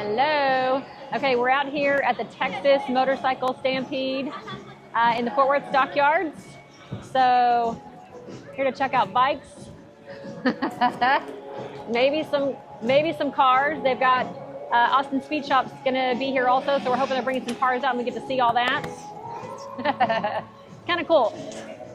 Hello. Okay, we're out here at the Texas Motorcycle Stampede in the Fort Worth Stockyards. So, here to check out bikes, maybe some cars. They've got Austin Speed Shop's gonna be here also, so we're hoping they're bringing some cars out and we get to see all that. Kind of cool.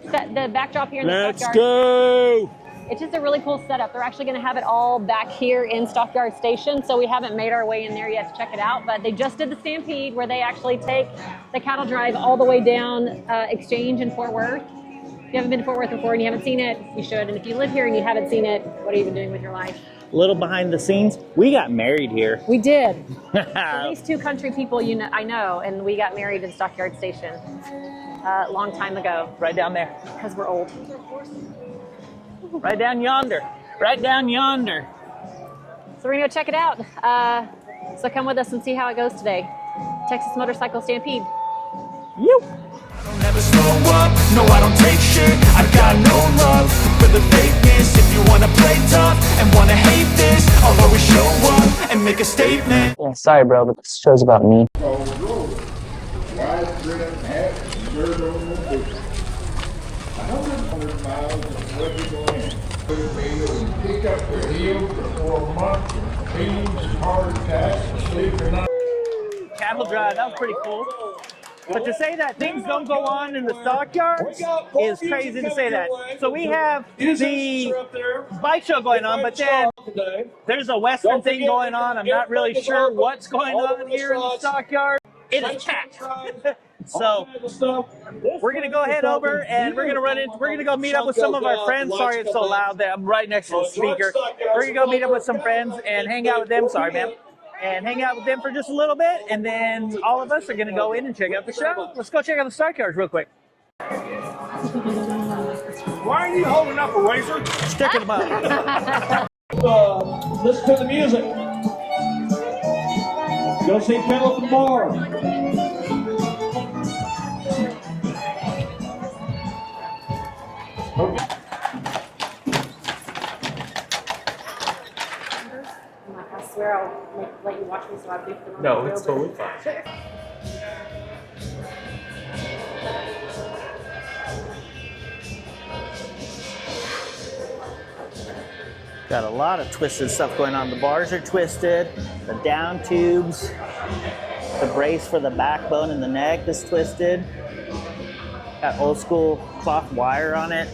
The backdrop here in the Stockyards. Let's go! It's just a really cool setup. They're actually going to have it all back here in Stockyard Station, so we haven't made our way in there yet to check it out, but they just did the Stampede where they actually take the cattle drive all the way down Exchange in Fort Worth. If you haven't been to Fort Worth before and you haven't seen it, you should. And if you live here and you haven't seen it, what are you even doing with your life? A little behind the scenes, we got married here. We did. So these two country people I know, and we got married in Stockyard Station a long time ago. Right down there. Because we're old. Right down yonder. Right down yonder. So we're gonna go check it out. So come with us and see how it goes today. Texas Motorcycle Stampede. Yep. I'll never slow up, no I don't take shit. I've got no love for the fakeness. If you wanna play tough and wanna hate this, I'll always show up and make a statement. Yeah, sorry bro, but this show's about me. Cattle drive, that was pretty cool. But to say that things don't go on in the stockyards is crazy to say that. So we have the bike show going on, but then there's a Western thing going on. I'm not really sure what's going on here in the stockyard. It is packed. So we're gonna go head over and we're gonna go meet up with some of our friends. Sorry it's so loud that I'm right next to the speaker. We're gonna go meet up with some friends and hang out with them. Sorry, man. And hang out with them for just a little bit, and then all of us are gonna go in and check out the show. Let's go check out the stockyards real quick. Why are you holding up a razor? Sticking them out. Listen to the music. Go see Pedal tomorrow. I swear I'll let you watch me so I beat them on No, the it's video, totally fine. Got a lot of twisted stuff going on. The bars are twisted, the down tubes, the brace for the backbone and the neck is twisted. Got old school cloth wire on it.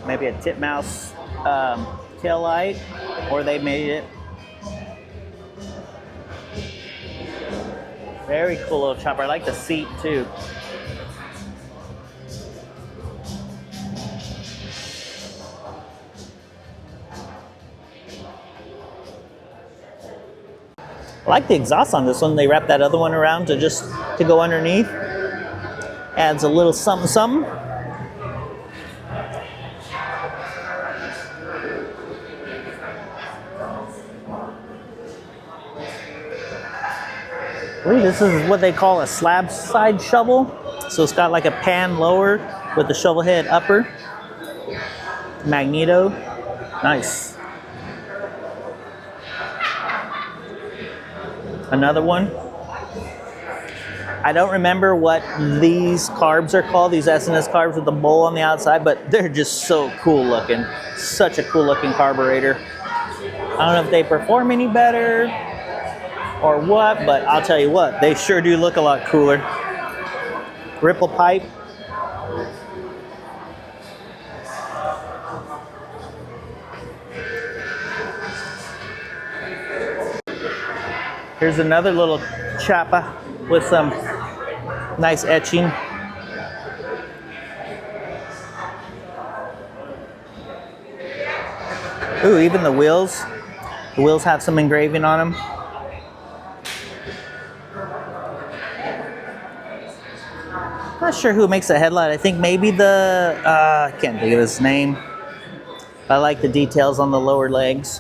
Maybe a titmouse tail light, or they made it. Very cool little chopper. I like the seat too. I like the exhaust on this one. They wrap that other one around to go underneath. Adds a little something something. This is what they call a slab side shovel. So it's got like a pan lower with the shovel head upper. Magneto. Nice. Another one. I don't remember what these carbs are called, these SNS carbs with the bowl on the outside, but they're just so cool looking. Such a cool looking carburetor. I don't know if they perform any better or what, but I'll tell you what, they sure do look a lot cooler. Ripple pipe. Here's another little chopper with some nice etching. Ooh, even the wheels. The wheels have some engraving on them. Not sure who makes the headlight. I think maybe I can't think of his name. I like the details on the lower legs,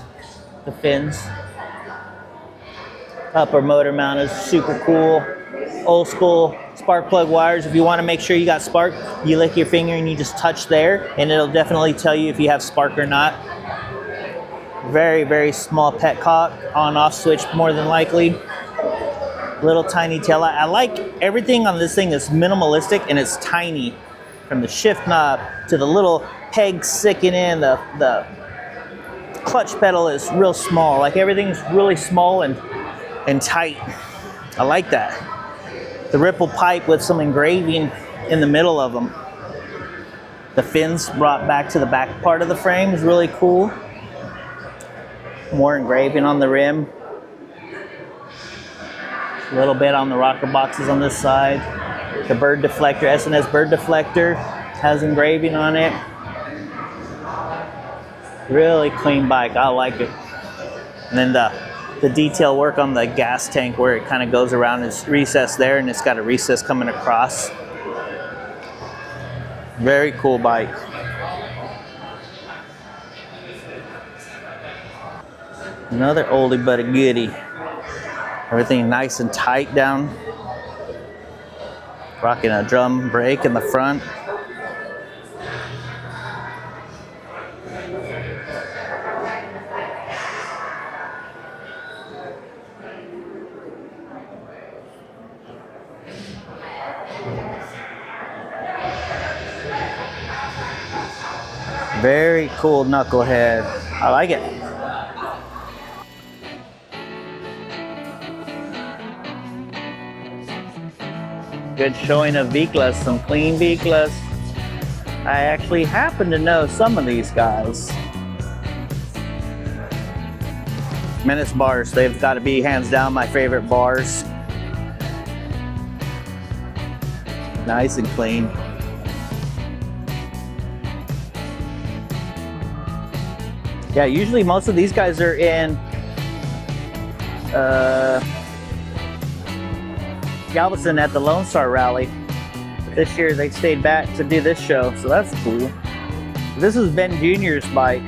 the fins. Upper motor mount is super cool. Old school spark plug wires. If you want to make sure you got spark, you lick your finger and you just touch there, and it'll definitely tell you if you have spark or not. Very, very small petcock, on-off switch more than likely. Little tiny tail. I like everything on this thing is minimalistic and it's tiny. From the shift knob to the little peg sticking in, the clutch pedal is real small. Like everything's really small and tight. I like that. The ripple pipe with some engraving in the middle of them. The fins brought back to the back part of the frame is really cool. More engraving on the rim. A little bit on the rocker boxes on this side. The bird deflector, S&S bird deflector, has engraving on it. Really clean bike, I like it. And then the detail work on the gas tank where it kind of goes around is recessed there, and it's got a recess coming across. Very cool bike. Another oldie but a goodie. Everything nice and tight down. Rocking a drum brake in the front. Very cool knucklehead. I like it. Good showing of Viclas, some clean Viclas. I actually happen to know some of these guys. Menace bars, they've got to be hands down my favorite bars. Nice and clean. Yeah, usually most of these guys are in Galveston at the Lone Star Rally. This year they stayed back to do this show, so that's cool. This is Ben Jr.'s bike.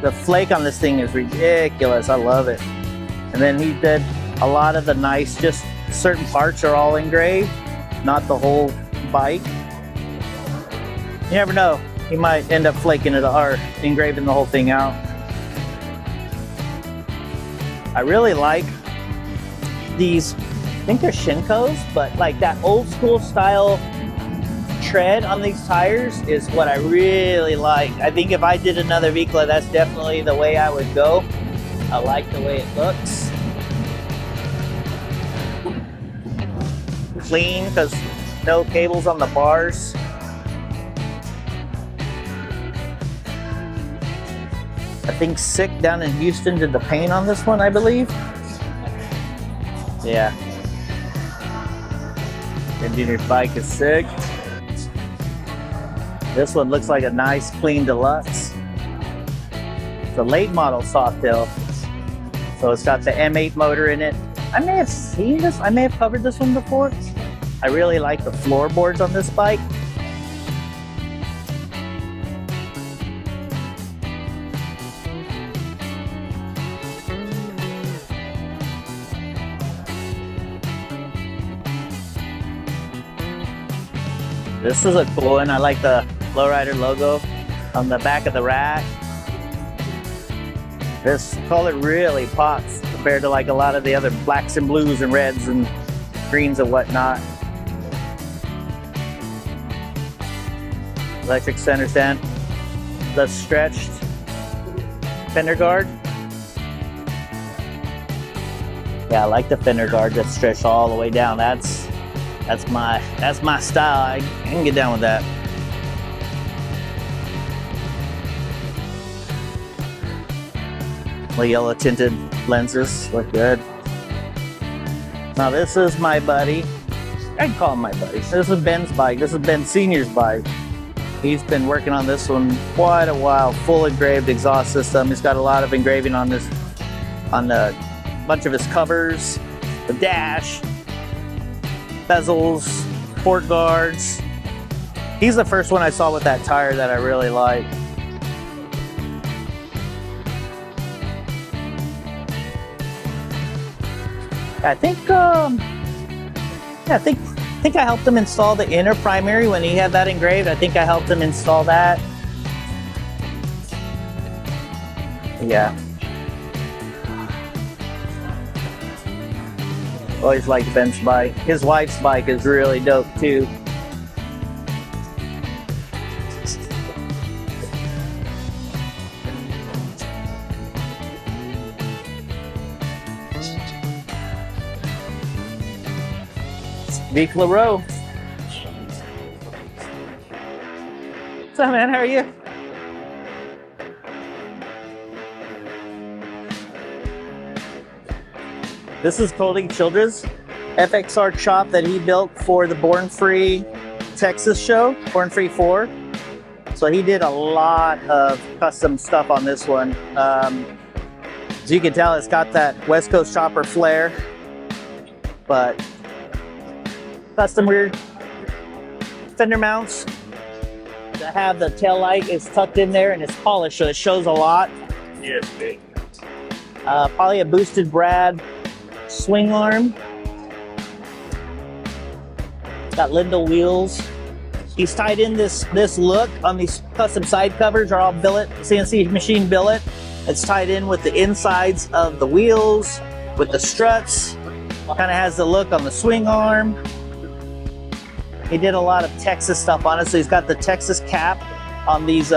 The flake on this thing is ridiculous. I love it. And then he did a lot of the nice, just certain parts are all engraved, not the whole bike. You never know. He might end up flaking it or engraving the whole thing out. I really like these, I think they're Shinkos, but like that old school style tread on these tires is what I really like. I think if I did another Vicla, that's definitely the way I would go. I like the way it looks. Clean, because no cables on the bars. I think Sick down in Houston did the paint on this one, I believe. Yeah. Engineer's bike is sick. This one looks like a nice, clean deluxe. It's a late model Softail. So it's got the M8 motor in it. I may have seen this, I may have covered this one before. I really like the floorboards on this bike. This is a cool one. I like the Lowrider logo on the back of the rack. This color really pops compared to like a lot of the other blacks and blues and reds and greens and whatnot. Electric center stand. The stretched fender guard. Yeah, I like the fender guard that's stretched all the way down. That's my style. I can get down with that. The yellow tinted lenses look good. Now this is my buddy. I can call him my buddy. This is Ben's bike. This is Ben Sr.'s bike. He's been working on this one quite a while. Full engraved exhaust system. He's got a lot of engraving on this, on a bunch of his covers, the dash, bezels, port guards. He's the first one I saw with that tire that I really like. I think I helped him install the inner primary when he had that engraved. I think I helped him install that. Yeah. Always liked Ben's bike. His wife's bike is really dope too. Viclas. What's up, man? How are you? This is Cody Childress FXR chop that he built for the Bornfree Texas show, Bornfree 4. So he did a lot of custom stuff on this one. As you can tell, it's got that West Coast chopper flair, but custom rear fender mounts that have the tail light is tucked in there and it's polished, so it shows a lot. Yes, big. Probably a boosted Brad swing arm. It's got Lindell wheels. He's tied in this look on these custom side covers are all billet, CNC machine billet. It's tied in with the insides of the wheels, with the struts. Kind of has the look on the swing arm. He did a lot of Texas stuff on it, so he's got the Texas cap on these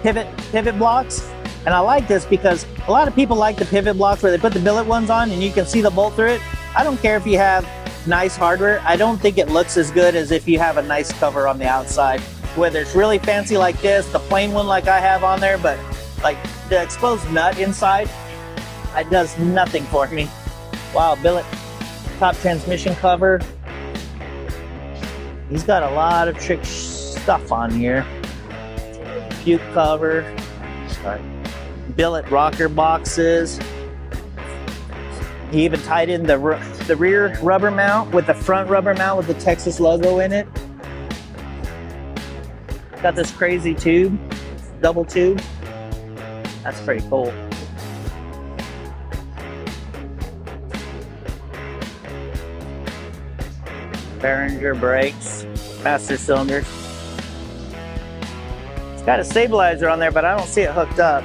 pivot blocks. And I like this because a lot of people like the pivot blocks where they put the billet ones on and you can see the bolt through it. I don't care if you have nice hardware. I don't think it looks as good as if you have a nice cover on the outside. Whether it's really fancy like this, the plain one like I have on there, but like the exposed nut inside, it does nothing for me. Wow, billet top transmission cover. He's got a lot of trick stuff on here. Puke cover. Sorry. Billet rocker boxes. He even tied in the rear rubber mount with the front rubber mount with the Texas logo in it. Got this crazy tube, double tube. That's pretty cool. Behringer brakes, master cylinders. It's got a stabilizer on there, but I don't see it hooked up.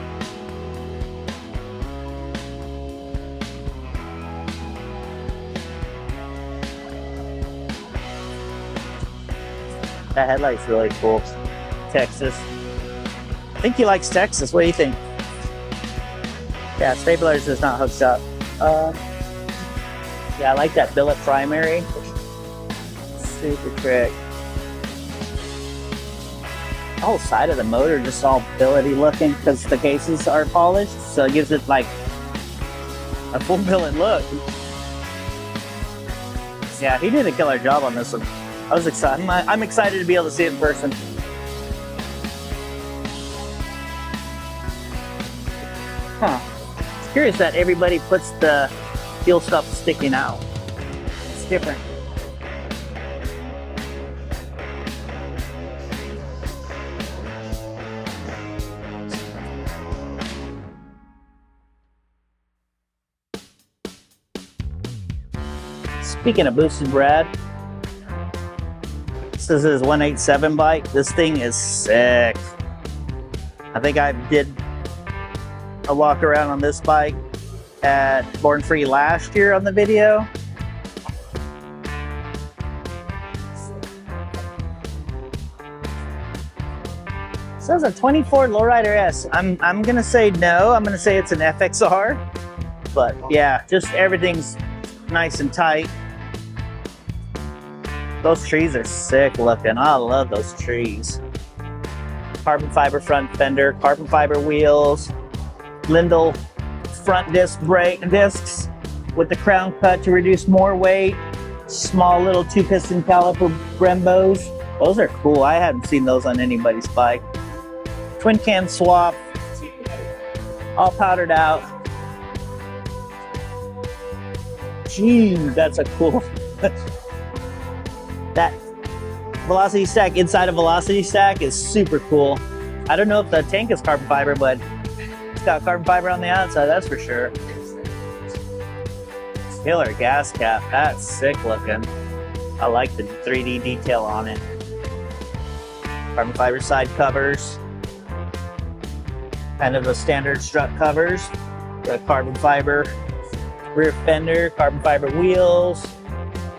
That headlight's really cool. Texas. I think he likes Texas. What do you think? Yeah, stabilizer is not hooked up. Yeah, I like that billet primary. Super trick. The whole side of the motor just all billety looking because the cases are polished, so it gives it like a full billet look. Yeah, he did a killer job on this one. I was excited. I'm excited to be able to see it in person. Huh. It's curious that everybody puts the steel stuff sticking out. It's different. Speaking of boosted Brad, this is his 187 bike. This thing is sick. I think I did a walk around on this bike at Bornfree last year on the video. It says a 24 Lowrider S. I'm gonna say no. I'm gonna say it's an FXR. But yeah, just everything's nice and tight. Those trees are sick looking. I love those trees. Carbon fiber front fender, carbon fiber wheels, Lindell front disc brake discs with the crown cut to reduce more weight. Small little 2-piston caliper Brembos. Those are cool. I haven't seen those on anybody's bike. Twin cam swap, all powdered out. Gee, that's a cool. That velocity stack inside a velocity stack is super cool. I don't know if the tank is carbon fiber, but it's got carbon fiber on the outside, that's for sure. Killer gas cap, that's sick looking. I like the 3D detail on it. Carbon fiber side covers. Kind of the standard strut covers, the carbon fiber rear fender, carbon fiber wheels,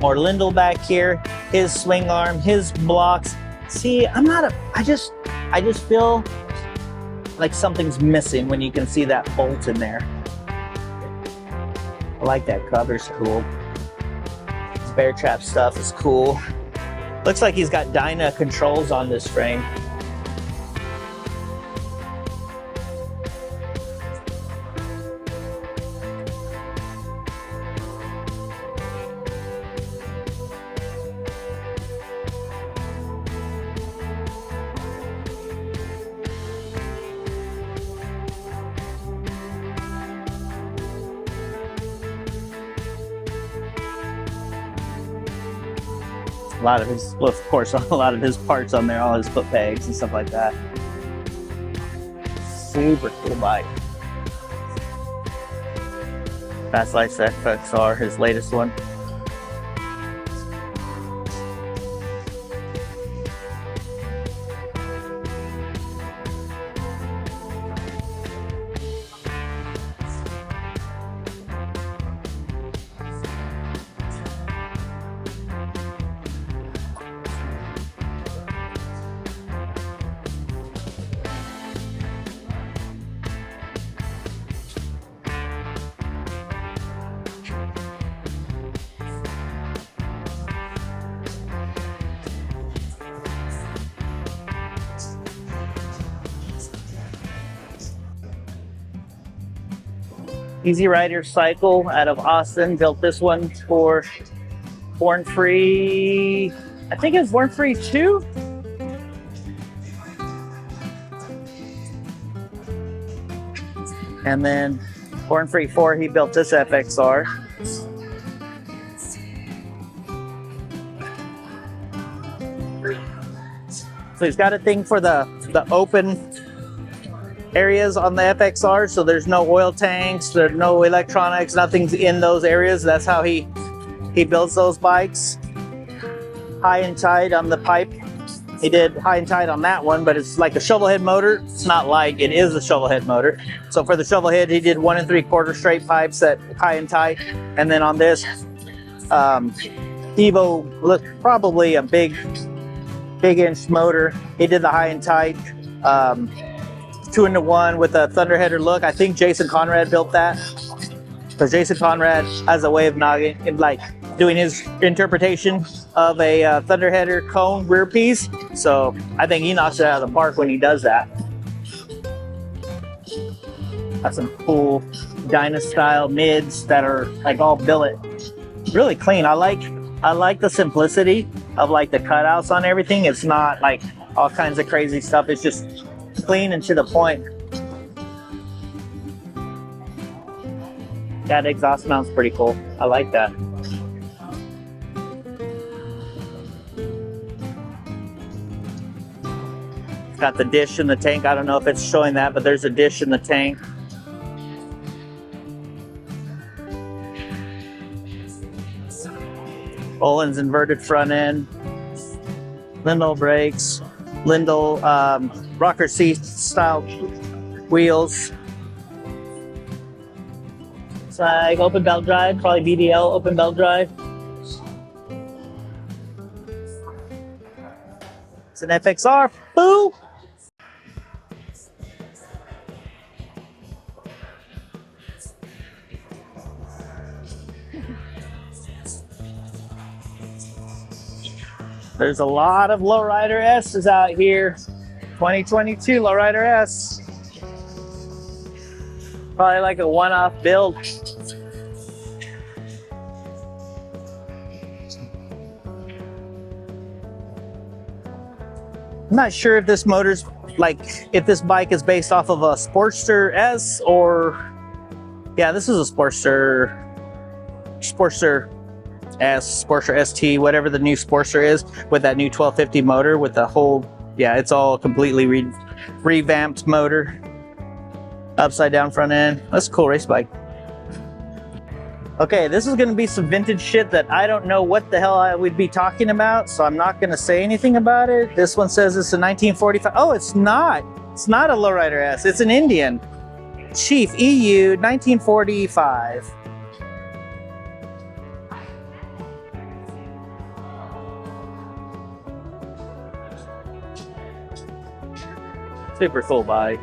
more Lindell back here, his swing arm, his blocks. See, I just feel like something's missing when you can see that bolt in there. I like that cover's cool. This bear trap stuff is cool. Looks like he's got Dyna controls on this frame. A lot of his, well, of course, a lot of his parts on there, all his foot pegs and stuff like that. Super cool bike. Fast Lights FXR, his latest one. Easy Rider Cycle out of Austin built this one for Bornfree. I think it was Bornfree 2. And then Bornfree 4, he built this FXR. So he's got a thing for the open areas on the FXR, so there's no oil tanks, there's no electronics, nothing's in those areas. That's how he builds those bikes. High and tight on the pipe. He did high and tight on that one, but it's like a shovel head motor. It's not like, it is a shovel head motor. So for the shovel head, he did 1 3/4 straight pipes at high and tight. And then on this, Evo looked probably a big inch motor. He did the high and tight. 2-in-1 with a thunderheader look. I think Jason Conrad built that, because Jason Conrad has a way of doing his interpretation of a thunderheader cone rear piece. So I think he knocks it out of the park when he does that. That's some cool Dyna style mids that are like all billet, really clean. I like the simplicity of like the cutouts on everything. It's not like all kinds of crazy stuff. It's just clean and to the point. That exhaust mount's pretty cool. I like that. It's got the dish in the tank. I don't know if it's showing that, but there's a dish in the tank. Olin's inverted front end. Lindell brakes. Lindell rocker seat style wheels. It's like open belt drive, probably BDL open belt drive. It's an FXR. Boo! There's a lot of lowrider S's out here. 2022 lowrider S. Probably like a one-off build. I'm not sure if this motor's if this bike is based off of a Sportster S or, yeah, this is a Sportster S, Sportster ST, whatever the new Sportster is, with that new 1250 motor with the whole, yeah, it's all completely revamped motor. Upside down front end. That's a cool race bike. Okay, this is gonna be some vintage shit that I don't know what the hell I would be talking about, so I'm not gonna say anything about it. This one says it's a 1945. Oh, it's not. It's not a lowrider S. It's an Indian. Chief EU 1945. Super cool bike.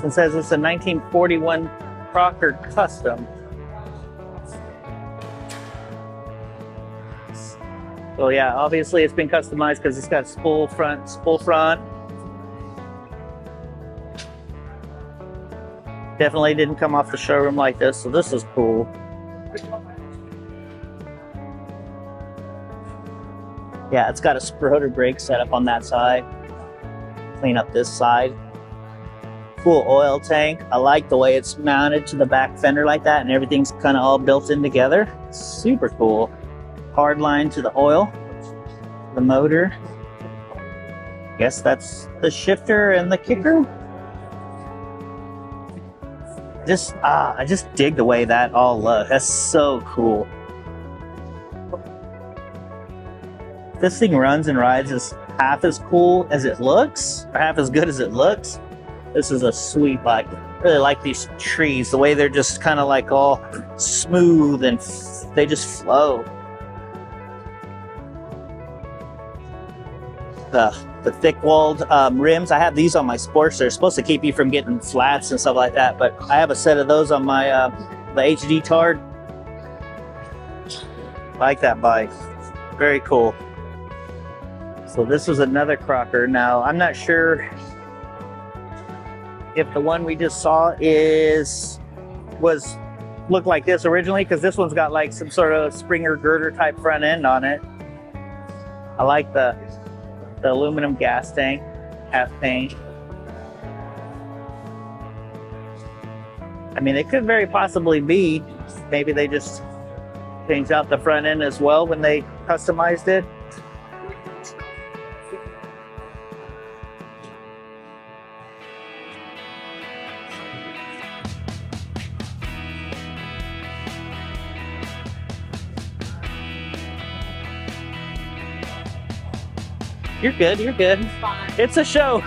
It says it's a 1941 Crocker Custom. So yeah, obviously it's been customized because it's got spool front. Definitely didn't come off the showroom like this, so this is cool. Yeah, it's got a rotor brake setup on that side. Clean up this side. Full oil tank. I like the way it's mounted to the back fender like that, and everything's kind of all built in together. Super cool. Hard line to the oil, the motor. Guess that's the shifter and the kicker. I just dig the way that all looks. That's so cool. This thing runs and rides is half as cool as it looks, or half as good as it looks. This is a sweet bike. I really like these trees, the way they're just kind of like all smooth and they just flow. The thick-walled rims, I have these on my Sports. They're supposed to keep you from getting flats and stuff like that, but I have a set of those on my the HD Tard. Like that bike. Very cool. So this was another Crocker. Now, I'm not sure if the one we just saw looked like this originally, because this one's got like some sort of Springer girder type front end on it. I like the aluminum gas tank, half paint. I mean, it could very possibly be, maybe they just changed out the front end as well when they customized it. You're good, you're good. It's a show.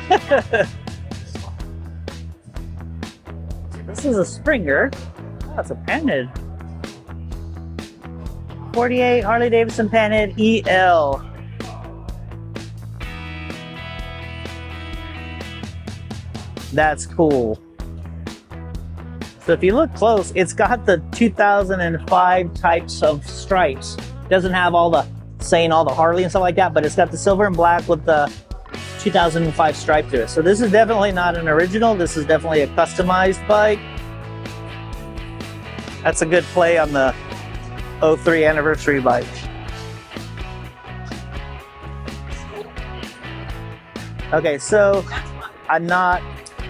This is a Springer. Oh, it's a painted. 48 Harley Davidson painted EL. That's cool. So if you look close, it's got the 2005 types of stripes. It doesn't have all the Harley and stuff like that, but it's got the silver and black with the 2005 stripe to it. So this is definitely not an original. This is definitely a customized bike. That's a good play on the 03 anniversary bike. Okay, so I'm not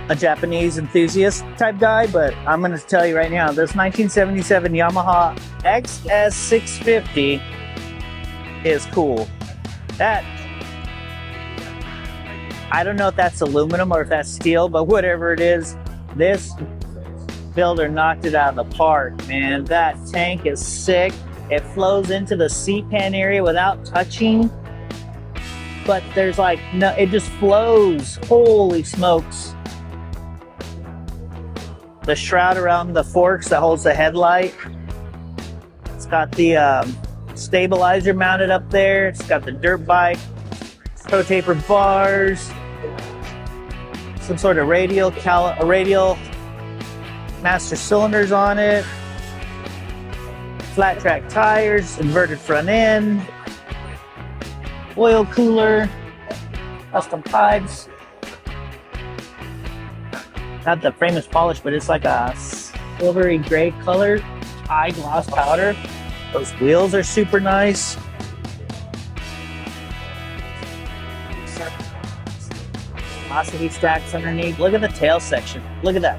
a Japanese enthusiast type guy, but I'm going to tell you right now, this 1977 Yamaha XS650 is cool. That, I don't know if that's aluminum or if that's steel, but whatever it is, this builder knocked it out of the park, man. That tank is sick. It flows into the seat pan area without touching, but there's like, no, it just flows. Holy smokes. The shroud around the forks that holds the headlight. It's got the stabilizer mounted up there. It's got the dirt bike, toe taper bars, some sort of radial master cylinders on it, flat track tires, inverted front end, oil cooler, custom pipes. Not the frame is polished, but it's like a silvery gray color, high gloss powder. Those wheels are super nice. Velocity stacks underneath. Look at the tail section. Look at that.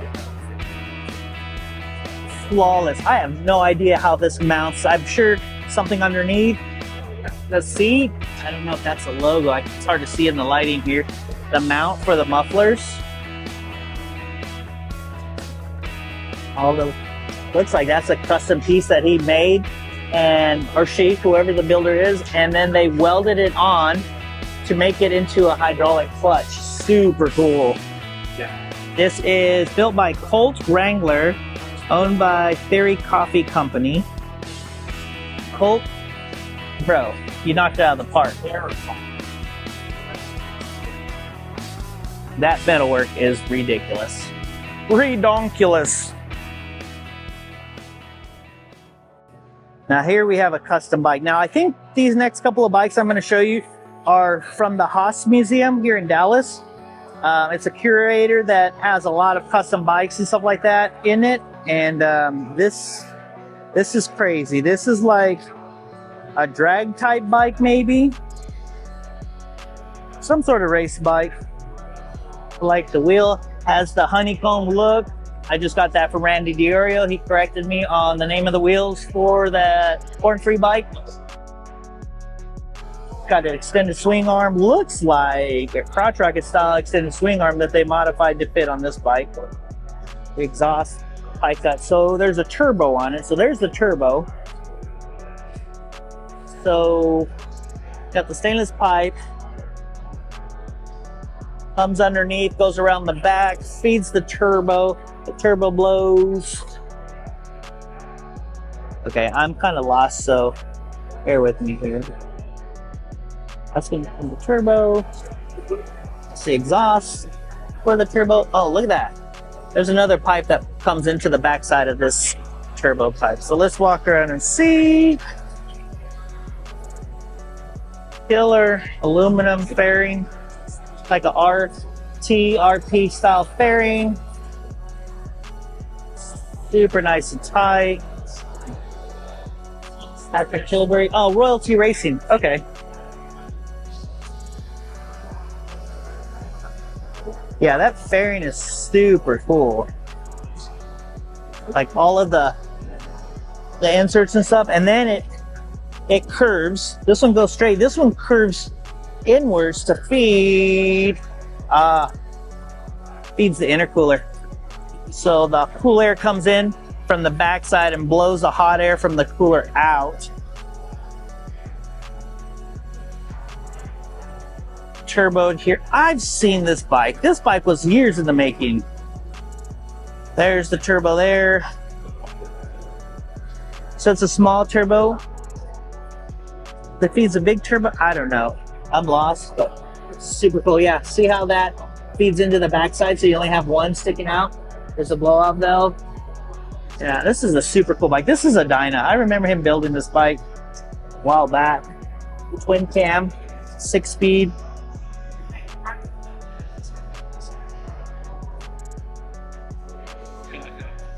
Flawless. I have no idea how this mounts. I'm sure something underneath the seat. I don't know if that's a logo. It's hard to see in the lighting here. The mount for the mufflers. All the looks like that's a custom piece that he made, and or she, whoever the builder is, and then they welded it on to make it into a hydraulic clutch. Super cool. Yeah. This is built by Colt Wrangler, owned by Theory Coffee Company. Colt, bro, you knocked it out of the park. That metalwork is ridiculous. Redonkulous. Now here we have a custom bike. Now I think these next couple of bikes I'm going to show you are from the Haas Museum here in Dallas. It's a curator that has a lot of custom bikes and stuff like that in it. And this is crazy. This is like a drag type bike, maybe. Some sort of race bike. Like the wheel has the honeycomb look. I just got that from Randy Diorio. He corrected me on the name of the wheels for that Bornfree bike. Got an extended swing arm. Looks like a crotch rocket style extended swing arm that they modified to fit on this bike. The exhaust pipe cut. So there's a turbo on it. So there's the turbo. So got the stainless pipe. Comes underneath, goes around the back, feeds the turbo. The turbo blows. Okay, I'm kind of lost, so bear with me here. That's going to be the turbo. That's the exhaust for the turbo. Oh, look at that. There's another pipe that comes into the backside of this turbo pipe. So let's walk around and see. Killer aluminum fairing. Like a RP style fairing. Super nice and tight. Patrick Tilbury. Oh, Royalty Racing. Okay. Yeah, that fairing is super cool. Like all of the inserts and stuff, and then it curves. This one goes straight. This one curves inwards to feed feeds the intercooler. So the cool air comes in from the backside and blows the hot air from the cooler out. Turboed here. I've seen this bike. This bike was years in the making. There's the turbo there. So it's a small turbo that feeds a big turbo. I don't know. I'm lost, but super cool. Yeah, see how that feeds into the backside, so you only have one sticking out. There's a blowout valve. Yeah, this is a super cool bike. This is a Dyna. I remember him building this bike a while back. Twin cam, 6-speed.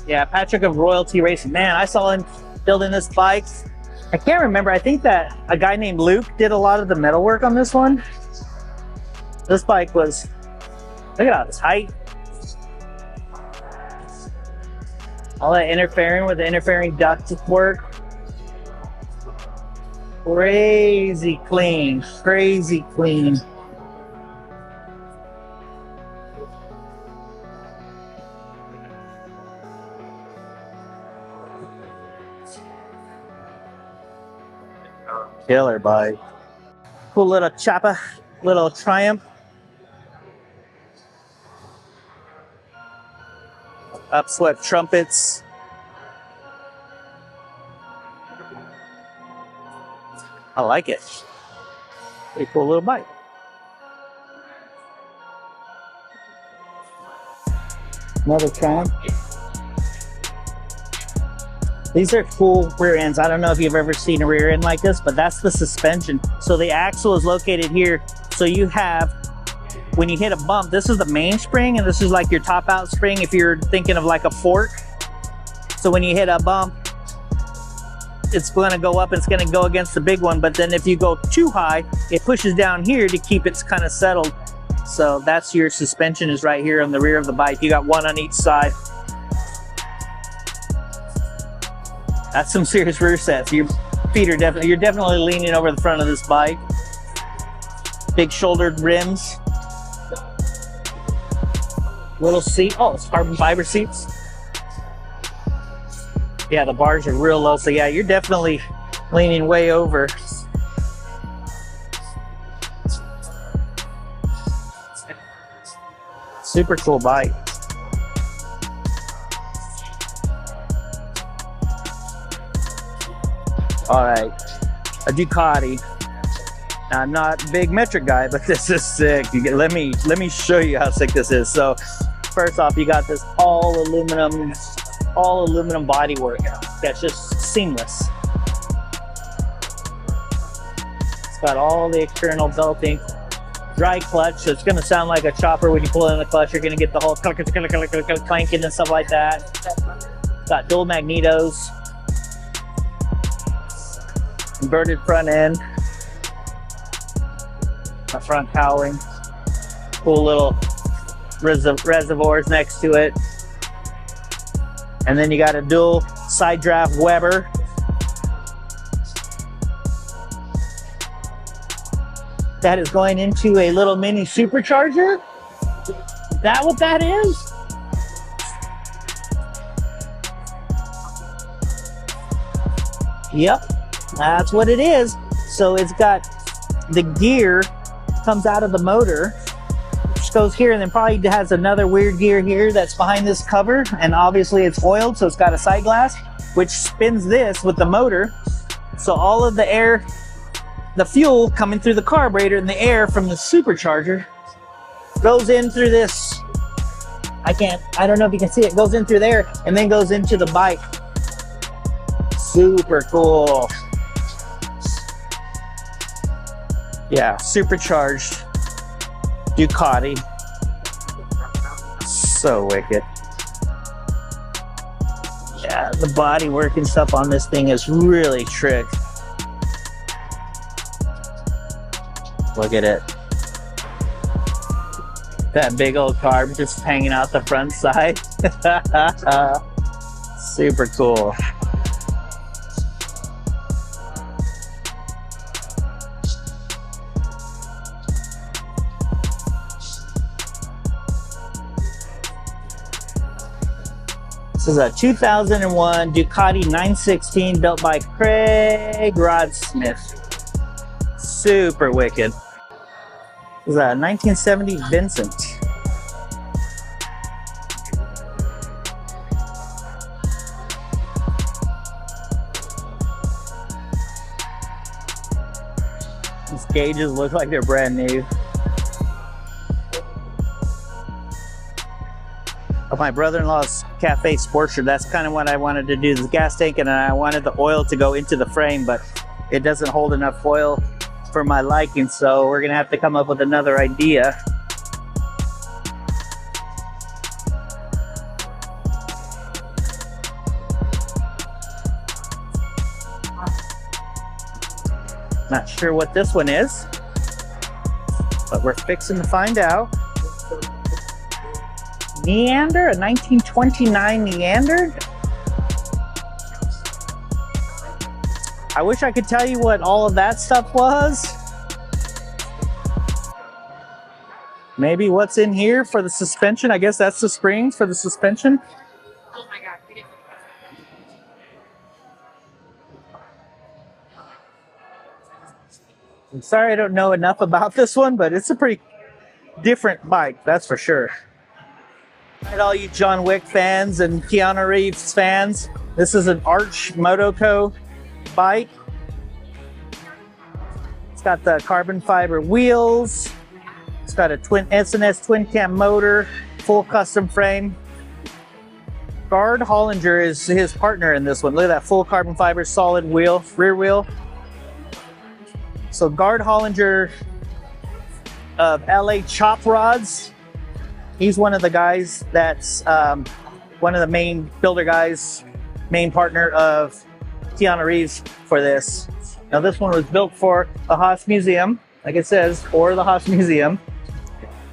Yeah, Patrick of Royalty Racing. Man, I saw him building this bike. I can't remember. I think that a guy named Luke did a lot of the metal work on this one. This bike was, look at how tight. All that interfering with the interfering duct work. Crazy clean, crazy clean. Killer bike. Cool little chopper, little Triumph. Upswept trumpets. I like it. Pretty cool little bike. Another Triumph. These are cool rear ends. I don't know if you've ever seen a rear end like this, but that's the suspension. So the axle is located here. So you have, when you hit a bump, this is the mainspring, and this is like your top out spring if you're thinking of like a fork. So when you hit a bump, it's going to go up, it's going to go against the big one. But then if you go too high, it pushes down here to keep it kind of settled. So that's your suspension, is right here on the rear of the bike. You got one on each side. That's some serious rear sets. Your feet are definitely, you're definitely leaning over the front of this bike. Big shouldered rims. Little seat. Oh, it's carbon fiber seats. Yeah, the bars are real low, so yeah, you're definitely leaning way over. Super cool bike. All right, a Ducati. Now, I'm not a big metric guy, but this is sick. Let me show you how sick this is. So, first off, you got this all aluminum bodywork that's just seamless. It's got all the external belting, dry clutch, so it's gonna sound like a chopper when you pull in the clutch. You're gonna get the whole clanking and stuff like that. Got dual magnetos, inverted front end, my front cowling, cool little reservoirs next to it. And then you got a dual side draft Weber. That is going into a little mini supercharger. Is that what that is? Yep, that's what it is. So it's got the gear comes out of the motor, which goes here, and then probably has another weird gear here that's behind this cover, and obviously it's oiled, so it's got a side glass which spins this with the motor, so all of the air, the fuel coming through the carburetor and the air from the supercharger goes in through this. I don't know if you can see it, goes in through there and then goes into the bike. Super cool. Yeah, supercharged Ducati. So wicked. Yeah, the body work and stuff on this thing is really tricked. Look at it. That big old carb just hanging out the front side. Super cool. This is a 2001 Ducati 916 built by Craig Rodsmith. Super wicked. This is a 1970 Vincent. These gauges look like they're brand new. Of my brother-in-law's Cafe Sportster, that's kind of what I wanted to do, the gas tank, and I wanted the oil to go into the frame, but it doesn't hold enough oil for my liking, so we're gonna have to come up with another idea. Not sure what this one is, but we're fixing to find out. Neander, a 1929 Neander. I wish I could tell you what all of that stuff was. Maybe what's in here for the suspension. I guess that's the springs for the suspension. Oh my God. I'm sorry I don't know enough about this one, but it's a pretty different bike, that's for sure. And all you John Wick fans and Keanu Reeves fans, this is an Arch Motoco bike. It's got the carbon fiber wheels. It's got a twin S&S twin cam motor, full custom frame. Gard Hollinger is his partner in this one. Look at that full carbon fiber solid wheel, rear wheel. So Gard Hollinger of LA Chop Rods. He's one of the guys that's one of the main builder guys, main partner of Keanu Reeves for this. Now this one was built for the Haas Museum, like it says, for the Haas Museum.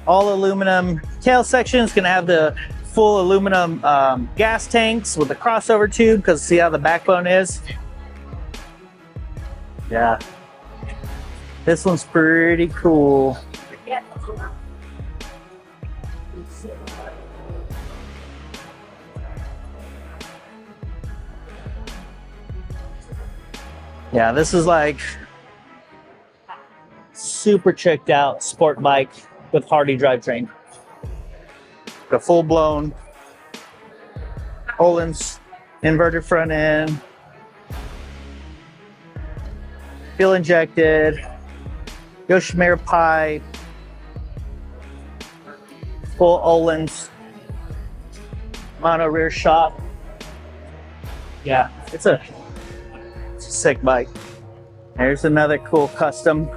All aluminum tail section. It's gonna have the full aluminum gas tanks with the crossover tube, because see how the backbone is? Yeah. This one's pretty cool. Yeah, this is like super tricked out sport bike with Harley drivetrain. The full-blown Öhlins inverted front end, fuel injected, Yoshimura pipe, full Öhlins mono rear shock. Yeah, it's a sick bike. There's another cool custom.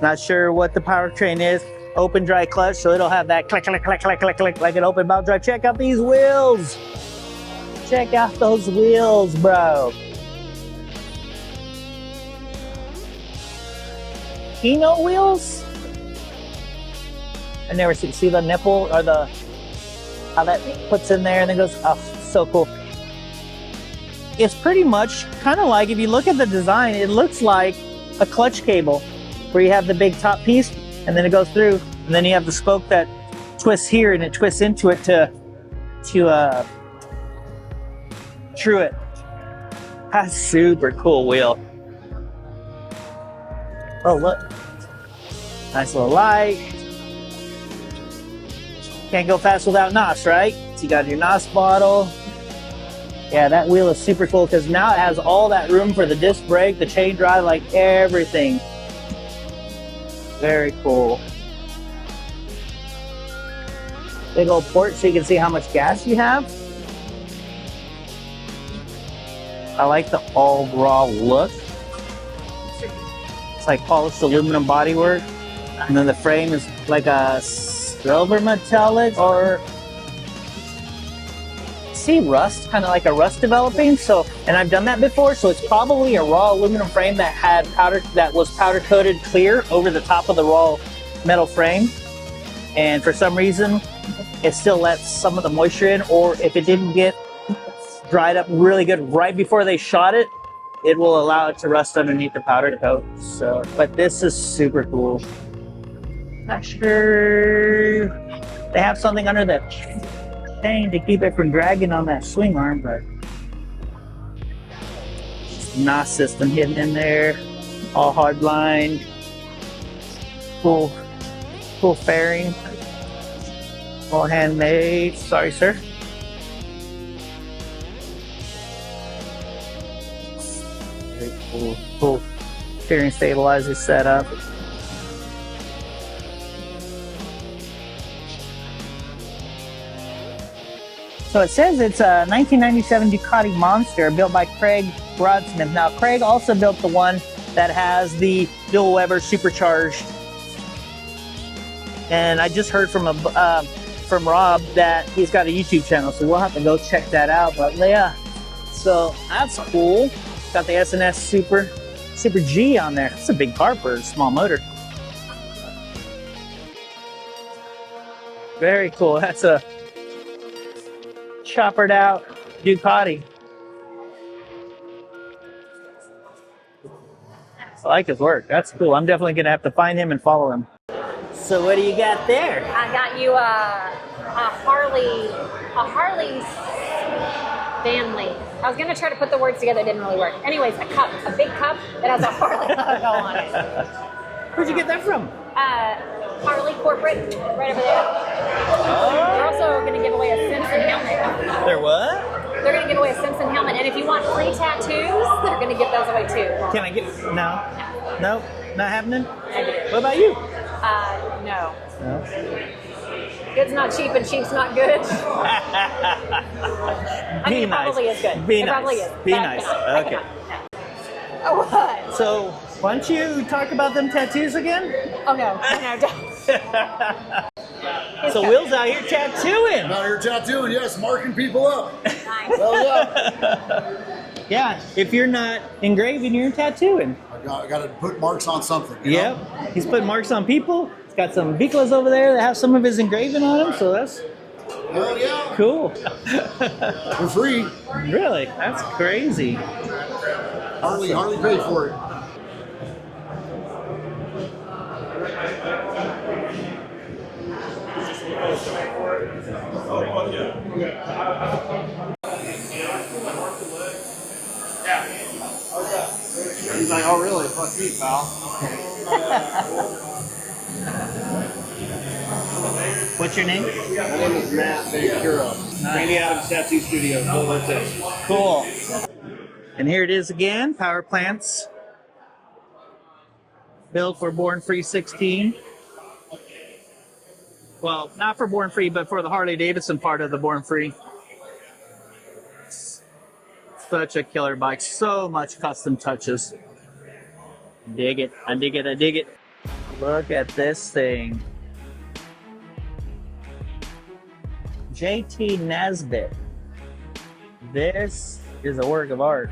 Not sure what the powertrain is. Open dry clutch, so it'll have that click, click, click, click, click, click, like an open belt drive. Check out these wheels. Check out those wheels, bro. Kino wheels? I never see the nipple or the how that puts in there and then goes. Oh, so cool. It's pretty much kind of like, if you look at the design, it looks like a clutch cable where you have the big top piece and then it goes through, and then you have the spoke that twists here and it twists into it to true it. That's a super cool wheel. Oh, look. Nice little light. Can't go fast without NOS, right? So you got your NOS bottle. Yeah, that wheel is super cool because now it has all that room for the disc brake, the chain drive, like everything. Very cool. Big old port so you can see how much gas you have. I like the all raw look. It's like polished aluminum bodywork. And then the frame is like a silver metallic, or see rust, kind of like a rust developing. So, and I've done that before, so it's probably a raw aluminum frame that had powder, that was powder coated clear over the top of the raw metal frame, and for some reason it still lets some of the moisture in, or if it didn't get dried up really good right before they shot it, it will allow it to rust underneath the powder coat. So, but this is super cool. Not sure they have something under that chain to keep it from dragging on that swing arm, but NOS system hidden in there, all hard lined, cool fairing, all handmade. Sorry, sir. Very cool steering stabilizer setup. So it says it's a 1997 Ducati Monster built by Craig Broadsmith. Now, Craig also built the one that has the Bill Weber supercharged. And I just heard from Rob that he's got a YouTube channel, so we'll have to go check that out. But yeah, so that's cool. Got the SNS Super G on there. That's a big car for a small motor. Very cool. That's a choppered out Ducati. I like his work. That's cool. I'm definitely gonna have to find him and follow him. So what do you got there? I got you a Harley Stanley. I was gonna try to put the words together, it didn't really work. Anyways, a big cup that has a Harley logo on it. Where'd you get that from? Harley corporate, right over there. Oh. They're also gonna give away a Simpson helmet. They're what? They're gonna give away a Simpson helmet, and if you want free tattoos, they're gonna give those away too. Can I get? No, not happening. What about you? No. No. Good's not cheap and cheap's not good. I mean, it nice. probably is good. Be it nice. probably is. Be but I nice. cannot. Okay. I cannot. No. Oh, what? So why don't you talk about them tattoos again? Oh no, don't. So Will's out here tattooing. Out here tattooing, yes, marking people up. Nice. Hell yeah. Yeah, if you're not engraving, you're tattooing. I got to put marks on something. You know? Yep, he's putting marks on people. He's got some Viclas over there that have some of his engraving on them, so that's Hell yeah. cool. For free. Really? That's crazy. Harley paid for it. He's like, oh really? Fuck me, pal. What's your name? My name is Matt Ventura. Randy Adams Tattoo Studio, Fort Worth, Texas. Cool. And here it is again, Power Plants. Built for Bornfree 16. Well, not for Bornfree, but for the Harley Davidson part of the Bornfree. Such a killer bike. So much custom touches. Dig it. I dig it. I dig it. Look at this thing. JT Nesbitt. This is a work of art.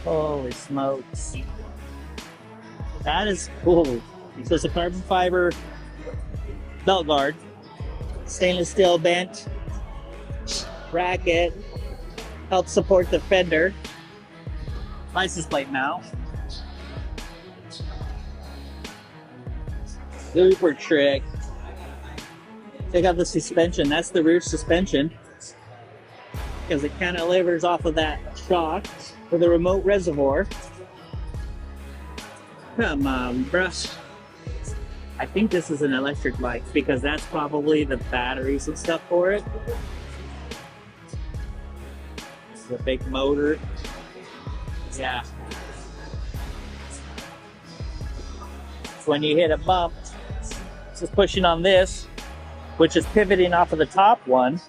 Holy smokes. That is cool. So it's a carbon fiber belt guard, stainless steel bent bracket, helps support the fender. License plate now. Super trick. Check out the suspension. That's the rear suspension, because it kind of levers off of that shock with a remote reservoir. Come on, bruh. I think this is an electric bike because that's probably the batteries and stuff for it. This is a big motor. Yeah. So when you hit a bump, it's just pushing on this, which is pivoting off of the top one.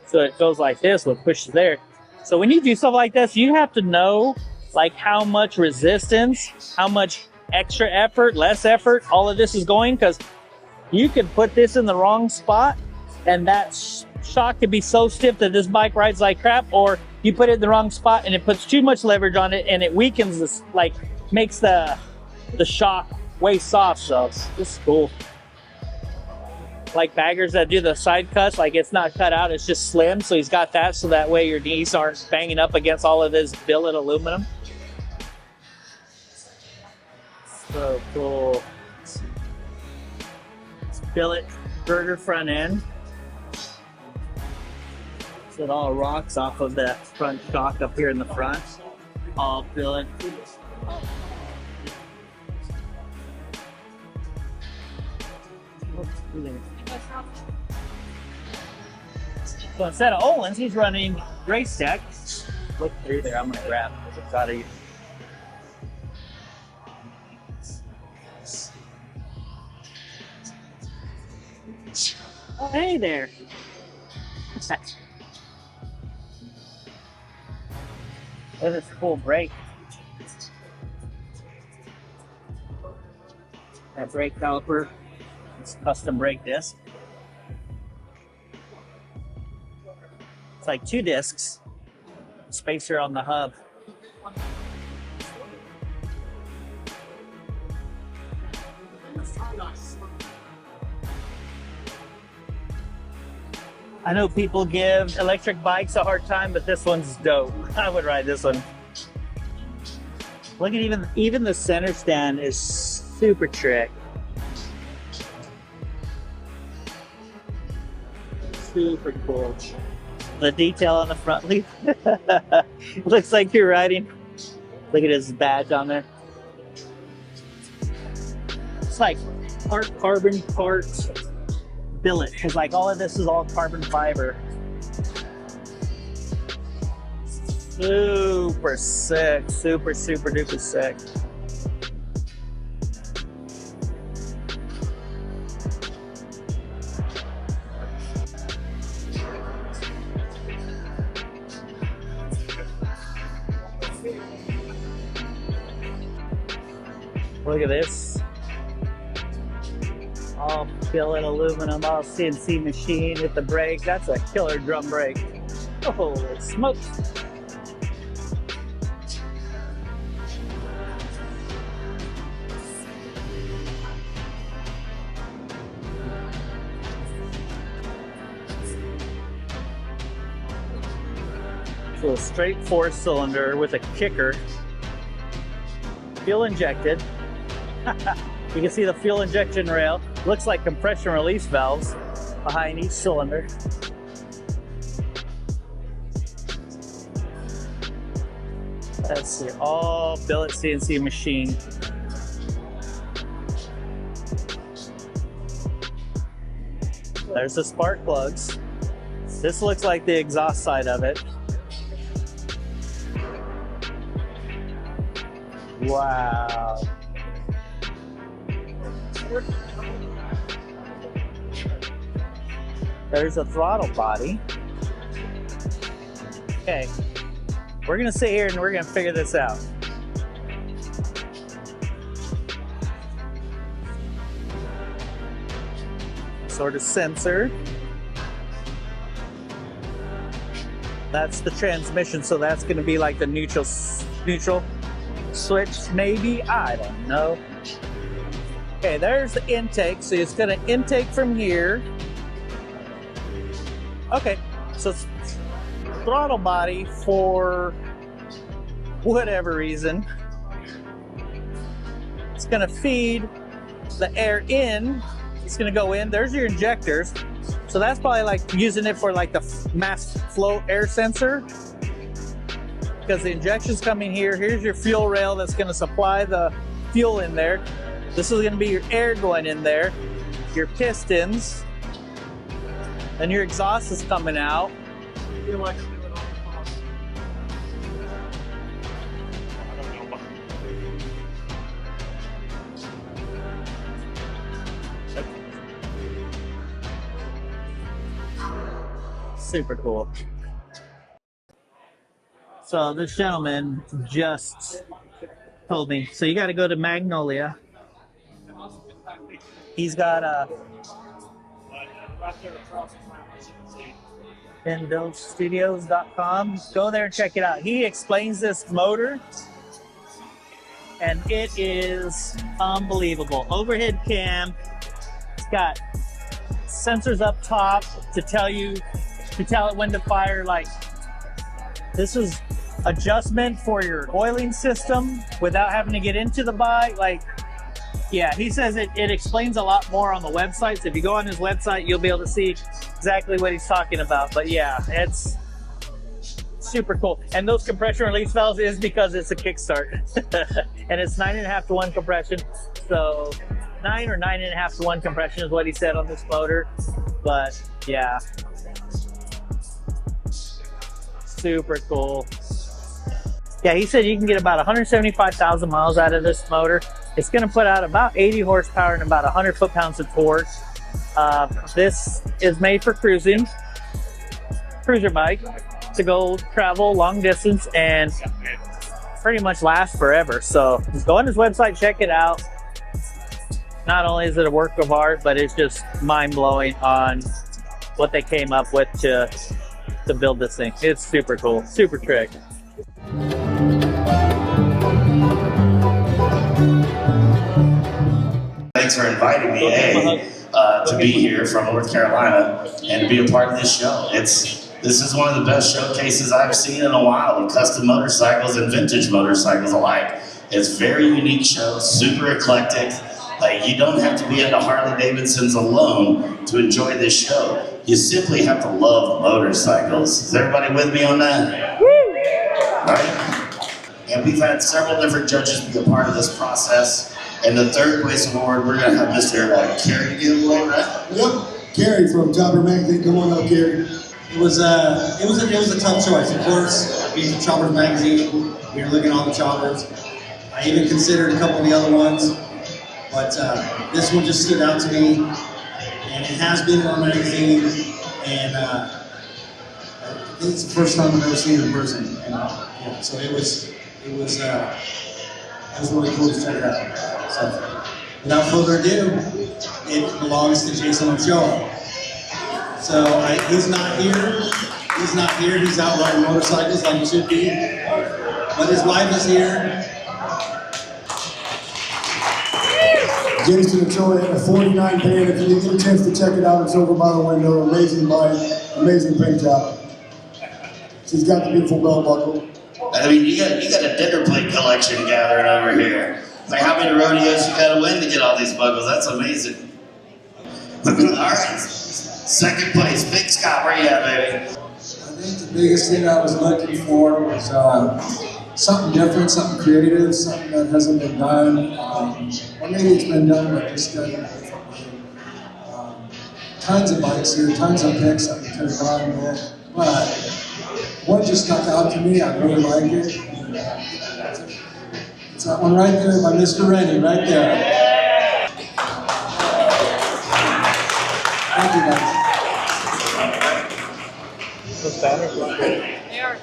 So it goes like this, with pushes there. So when you do stuff like this, you have to know like how much resistance, how much extra effort, less effort, all of this is going, because you could put this in the wrong spot and that shock could be so stiff that this bike rides like crap, or you put it in the wrong spot and it puts too much leverage on it and it weakens this, like makes the shock way soft. So this is cool. Like baggers that do the side cuts, like it's not cut out, it's just slim, so he's got that so that way your knees aren't banging up against all of this billet aluminum. So cool. Billet girder front end. So it all rocks off of that front shock up here in the front. All billet. So instead of Olin's, he's running Race Tech. Look through there, I'm gonna grab what's out of you. Oh, hey there. Look at this cool brake. That brake caliper, it's custom brake disc. It's like 2 discs, spacer on the hub. I know people give electric bikes a hard time, but this one's dope. I would ride this one. Look at even the center stand is super trick. Super cool. The detail on the front leaf looks like you're riding. Look at his badge on there. It's like part carbon, part billet, because like all of this is all carbon fiber. Super sick, super duper sick. Look at this. All billet aluminum, all CNC machine with the brake. That's a killer drum brake. Holy smokes. So a straight 4-cylinder with a kicker. Fuel injected. You can see the fuel injection rail. Looks like compression release valves behind each cylinder. Let's see, all billet CNC machine. There's the spark plugs. This looks like the exhaust side of it. Wow. There's a throttle body. Okay, we're gonna sit here and we're gonna figure this out. Sort of sensor. That's the transmission, so that's gonna be like the neutral switch, maybe, I don't know. Okay, there's the intake, so it's gonna intake from here. Okay, so it's throttle body for whatever reason. It's gonna feed the air in. It's gonna go in. There's your injectors. So that's probably like using it for like the mass flow air sensor, because the injection's coming here. Here's your fuel rail that's gonna supply the fuel in there. This is gonna be your air going in there, your pistons, and your exhaust is coming out. I feel like I'm doing all the costs. I don't know. Super cool. So this gentleman just told me, so you got to go to Magnolia. He's got a InbuildStudios.com. Go there and check it out. He explains this motor, and it is unbelievable. Overhead cam. It's got sensors up top to tell it when to fire. Like, this is adjustment for your oiling system without having to get into the bike. Like, yeah, he says it explains a lot more on the website. So if you go on his website, you'll be able to see exactly what he's talking about. But yeah, it's super cool. And those compression release valves is because it's a kickstart. And it's 9.5 to 1 compression. So 9 or 9.5 to 1 compression is what he said on this motor. But yeah, super cool. Yeah, he said you can get about 175,000 miles out of this motor. It's going to put out about 80 horsepower and about 100 foot-pounds of torque. This is made for cruiser bike, to go travel long distance and pretty much last forever. So just go on his website, check it out. Not only is it a work of art, but it's just mind-blowing on what they came up with to build this thing. It's super cool, super trick. Thanks for inviting me, to be here from North Carolina and to be a part of this show. This is one of the best showcases I've seen in a while of custom motorcycles and vintage motorcycles alike. It's a very unique show, super eclectic. Like, you don't have to be into Harley Davidsons alone to enjoy this show. You simply have to love motorcycles. Is everybody with me on that? Right? And we've had several different judges be a part of this process. And the third place award, we're gonna have Mr. Kerry give away, right? Yep, Kerry from Chopper Magazine. Come on up, Kerry. It was a tough choice. Of course, being from Chopper Magazine, we were looking at all the choppers. I even considered a couple of the other ones, but this one just stood out to me, and it has been in our magazine, and I think it's the first time I've ever seen it in person. And, yeah, so it was really cool to check it out. So, without further ado, it belongs to Jason Ochoa. So he's not here. He's not here. He's out riding motorcycles like he should be. But his wife is here. Jason Ochoa in a 49 pan. If you didn't get a chance to check it out, it's over by the window. Amazing bike, amazing paint job. She's got the beautiful belt buckle. I mean, you got a dinner plate collection gathering over here. Like, how many rodeos you got to win to get all these buckles? That's amazing. All right, second place, Big Scott, where you at, baby? I think the biggest thing I was looking for was something different, something creative, something that hasn't been done, or maybe it's been done but just done in a different way. Tons of bikes here, tons of picks that we could have gone with, but one just stuck out to me. I really like it. It's that one right there by Mr. Rennie, right there. Thank you, guys. They are.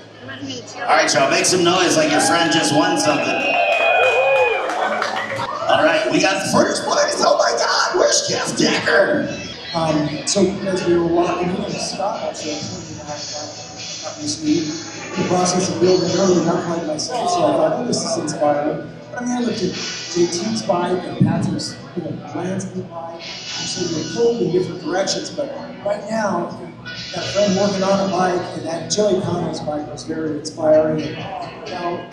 All right, y'all, make some noise like your friend just won something. All right, we got first place. Oh my God, where's Jeff Decker? So as we were walking in, Scott actually the process of building early, not quite myself, so I thought, oh, this is inspiring. But I mean, I looked at JT's bike and Patrick's, landscape bike, and so they're pulled in different directions, but right now, that friend working on a bike and that Joey Connell's bike was very inspiring. And now,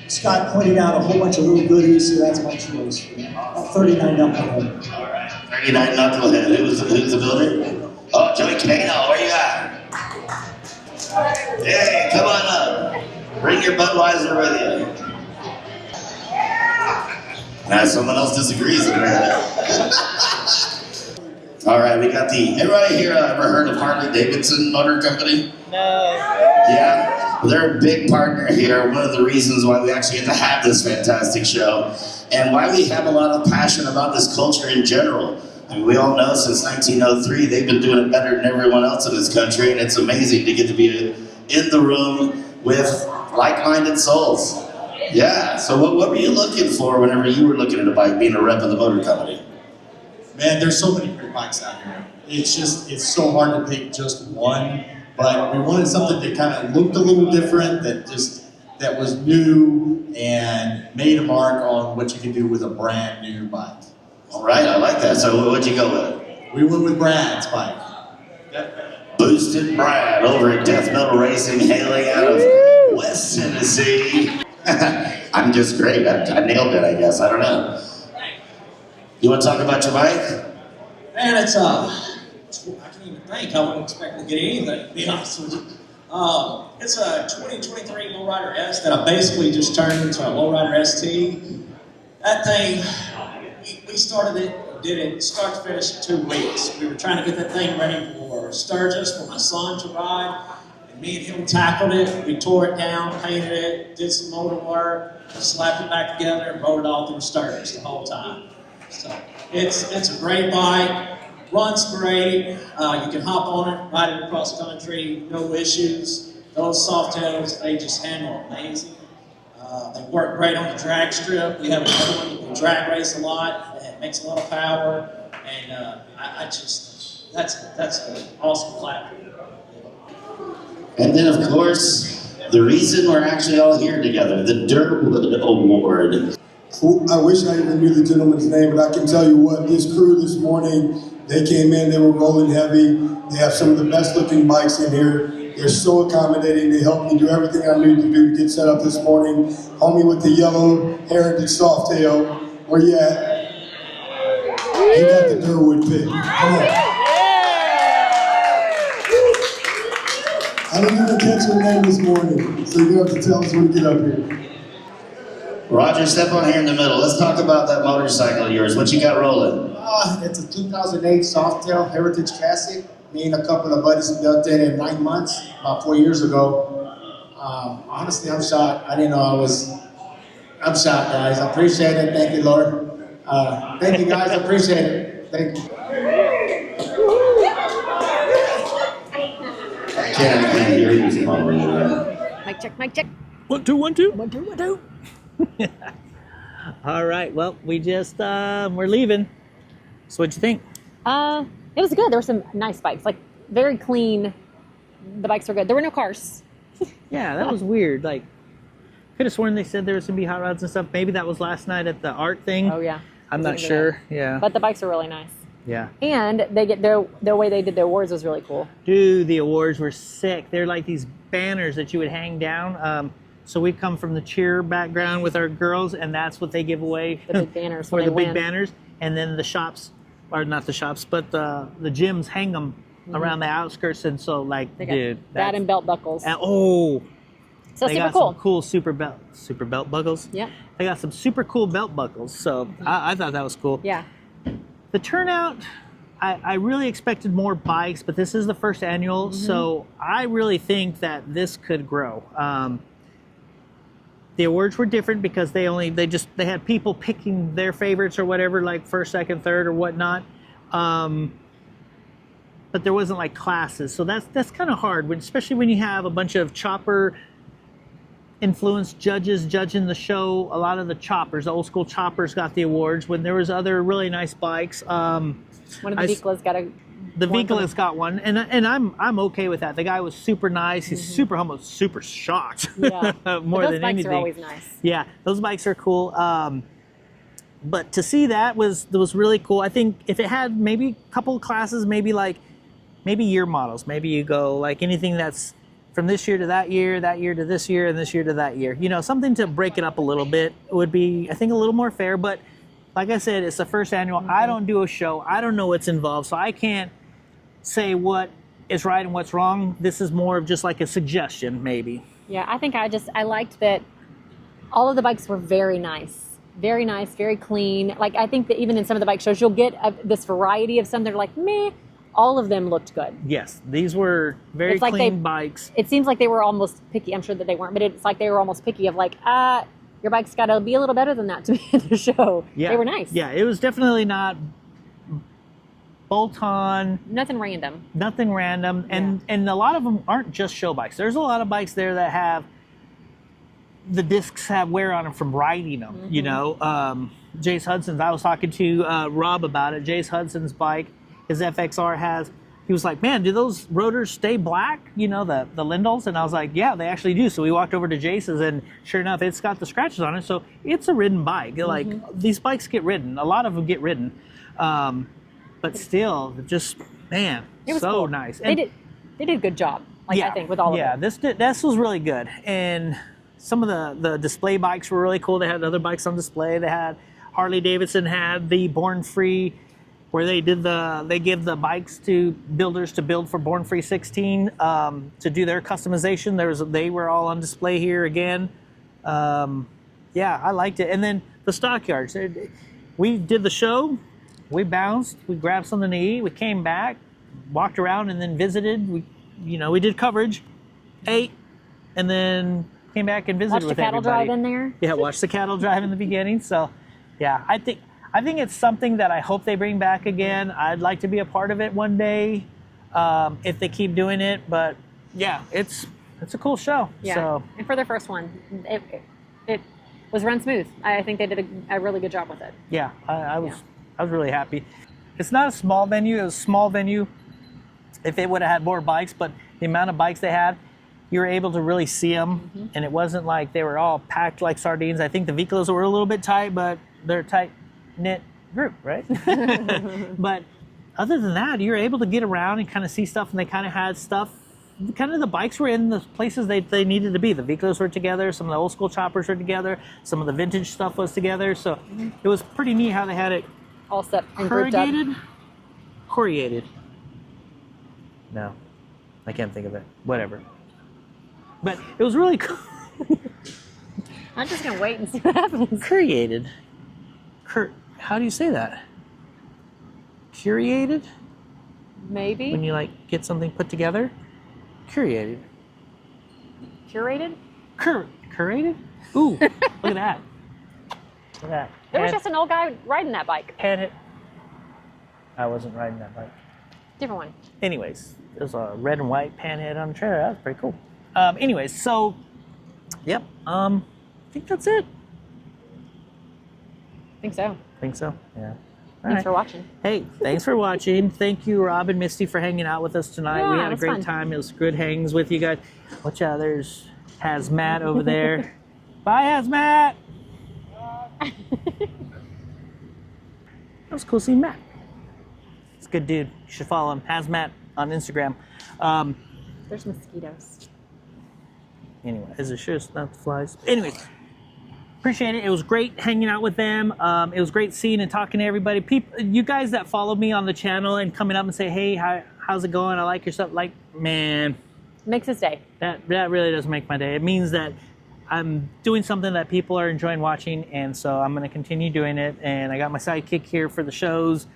Scott pointed out a whole bunch of little goodies, so that's my choice. 39 Knucklehead. All right, 39 Knucklehead. Who's the builder? Oh, Joey Cano, where you at? Hey, come on up. Bring your Budweiser with you. Now someone else disagrees. All right, we got everybody here ever heard of Harley Davidson Motor Company? No. Yeah? Well, they're a big partner here. One of the reasons why we actually get to have this fantastic show and why we have a lot of passion about this culture in general. I mean, we all know since 1903, they've been doing it better than everyone else in this country, and it's amazing to get to be in the room with like-minded souls. Yeah, so what were you looking for whenever you were looking at a bike, being a rep of the motor company? Man, there's so many great bikes out here. It's so hard to pick just one, but we wanted something that kind of looked a little different, that was new and made a mark on what you can do with a brand new bike. All right, I like that. So what'd you go with? We went with Brad's bike. Boosted Brad over at Death Metal Racing, hailing out of West Tennessee. I'm just great. I nailed it, I guess. I don't know. You want to talk about your bike? Man, I can't even think. I wasn't expecting to get anything, to be honest with you. It's a 2023 Lowrider S that I basically just turned into a Lowrider ST. That thing, we started it, did it start to finish in 2 weeks. We were trying to get that thing ready for Sturgis, for my son to ride. And me and him tackled it. We tore it down, painted it, did some motor work, slapped it back together, and rode it all through Sturgis the whole time. So it's a great bike, runs great. You can hop on it, ride it across the country, no issues. Those soft tails, they just handle amazing. They work great on the drag strip. We have another one that we drag race a lot. It makes a lot of power, and that's an awesome platform. And then, of course, the reason we're actually all here together, the Dirtwood Award. I wish I even knew the gentleman's name, but I can tell you what, this crew this morning, they came in, they were rolling heavy. They have some of the best looking bikes in here. They're so accommodating. They helped me do everything I needed to do to get set up this morning. Homie with the yellow heritage soft tail, where you at? You got the Durwood pick. Come on. I didn't even catch your name this morning, so you're gonna have to tell us when you get up here. Roger, step on here in the middle. Let's talk about that motorcycle of yours. What you got rolling? It's a 2008 Softail Heritage Classic. Me and a couple of buddies built it in 9 months, about 4 years ago. Honestly, I'm shocked. I didn't know I'm shocked, guys. I appreciate it. Thank you, Lord. Thank you, guys. I appreciate it. Thank you. I can't hear you from over here. Mic check, mic check. 1, 2, 1, 2. 1, 2, 1, 2. All right, well, we just, we're leaving. So what'd you think? It was good. There were some nice bikes, like very clean. The bikes were good. There were no cars. Yeah, that was weird. Like, could have sworn they said there was going to be hot rods and stuff. Maybe that was last night at the art thing. Oh, yeah. I'm not sure. Yeah. But the bikes are really nice. Yeah. And they get their way they did their awards was really cool. Dude, the awards were sick. They're like these banners that you would hang down. So we come from the cheer background with our girls, and that's what they give away. The big banners. For the big banners. And then the shops, or not the shops, but the gyms hang them around the outskirts. And so, like, dude. That and belt buckles. And, oh, So they super got cool. some cool super belt buckles. Yeah. They got some super cool belt buckles. So I thought that was cool. Yeah. The turnout, I really expected more bikes, but this is the first annual, so I really think that this could grow. The awards were different because they had people picking their favorites or whatever, like first, second, third, or whatnot. But there wasn't like classes, so that's kind of hard, especially when you have a bunch of chopper influenced judges judging the show. A lot of the choppers, the old school choppers, got the awards when there was other really nice bikes. One of the Viclas got a. The Viclas got one, and I'm okay with that. The guy was super nice. He's super humble, super shocked. Yeah. More those than bikes anything. are always nice. Yeah, those bikes are cool. But to see that was really cool. I think if it had maybe a couple of classes, maybe year models. Maybe you go like anything that's from this year to that year to this year, and this year to that year. You know, something to break it up a little bit would be, I think, a little more fair. But like I said, it's the first annual. I don't do a show. I don't know what's involved, so I can't say what is right and what's wrong. This is more of just like a suggestion, maybe. Yeah, I think I liked that all of the bikes were very nice, very clean. Like, I think that even in some of the bike shows, you'll get this variety of some that are like, meh. All of them looked good. Yes, these were very like clean bikes. It seems like they were almost picky. I'm sure that they weren't, but it's like they were almost picky of like, your bike's got to be a little better than that to be in the show. Yeah. They were nice. Yeah, it was definitely not bolt-on. Nothing random. And a lot of them aren't just show bikes. There's a lot of bikes there that have, the discs have wear on them from riding them, you know. Jace Hudson's, I was talking to Rob about it. Jace Hudson's bike, his FXR he was like, man, do those rotors stay black? You know, the lindels? And I was like, yeah, they actually do. So we walked over to Jace's, and sure enough, it's got the scratches on it. So it's a ridden bike. Like, these bikes get ridden. A lot of them get ridden. But still, just, man, it was so cool. nice. And they did a good job, I think, with all of them. Yeah, this was really good. And some of the display bikes were really cool. They had other bikes on display. They had, Harley Davidson had the Bornfree, where they give the bikes to builders to build for Bornfree 16 to do their customization. They were all on display here again. Yeah, I liked it. And then the Stockyards. We did the show. We bounced. We grabbed something to eat. We came back, walked around, and then visited. We did coverage, ate, and then came back and visited with everybody. Watched the cattle drive in there. Yeah, watched the cattle drive in the beginning. So, yeah, I think it's something that I hope they bring back again. I'd like to be a part of it one day if they keep doing it. But yeah, it's a cool show. Yeah, so. And for their first one, it was run smooth. I think they did a really good job with it. Yeah, I was really happy. It's not a small venue. It was a small venue. If it would have had more bikes, but the amount of bikes they had, you were able to really see them, and it wasn't like they were all packed like sardines. I think the Viclas were a little bit tight, but they're a tight-knit group, right? But other than that, you were able to get around and kind of see stuff, and they kind of had stuff. Kind of the bikes were in the places they needed to be. The Viclas were together. Some of the old school choppers were together. Some of the vintage stuff was together. So it was pretty neat how they had it all set and grouped up. Corrugated. No, I can't think of it. Whatever. But it was really cool. I'm just gonna wait and see what happens. Curated. How do you say that? Curated? Maybe. When you like get something put together? Curated. Curated? Curated? Ooh, look at that. Look at that. There was just an old guy riding that bike. Had it. I wasn't riding that bike. Different one. Anyways, there's a red and white panhead on the trailer. That was pretty cool. Anyways, so, yep. I think that's it. Think so. Yeah. Thanks for watching. Hey, thanks for watching. Thank you, Rob and Misty, for hanging out with us tonight. Yeah, we had it a was great fun. time. It was good hangs with you guys. Watch out, there's Hazmat over there. Bye, Hazmat! That was cool seeing Matt. He's a good dude. You should follow him. Hazmat on Instagram. There's mosquitoes. Anyway, is it sure it's not the flies? Anyways, appreciate it. It was great hanging out with them. It was great seeing and talking to everybody. You guys that follow me on the channel and coming up and say, hey, how's it going? I like your stuff. Like, man, Makes his day. That really does make my day. It means that I'm doing something that people are enjoying watching, and so I'm going to continue doing it. And I got my sidekick here for the shows.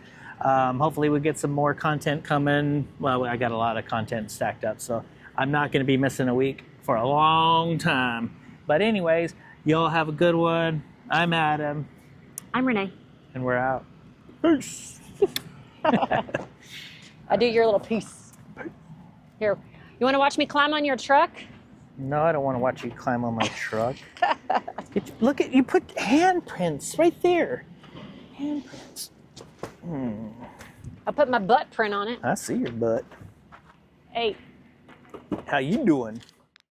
Hopefully we get some more content coming. Well, I got a lot of content stacked up, so I'm not going to be missing a week for a long time. But anyways, y'all have a good one. I'm Adam. I'm Renee. And we're out. Peace. I do your little piece. Here, you want to watch me climb on your truck? No, I don't want to watch you climb on my truck. Look at, you put handprints right there. Handprints. I put my butt print on it. I see your butt. Hey. How you doing?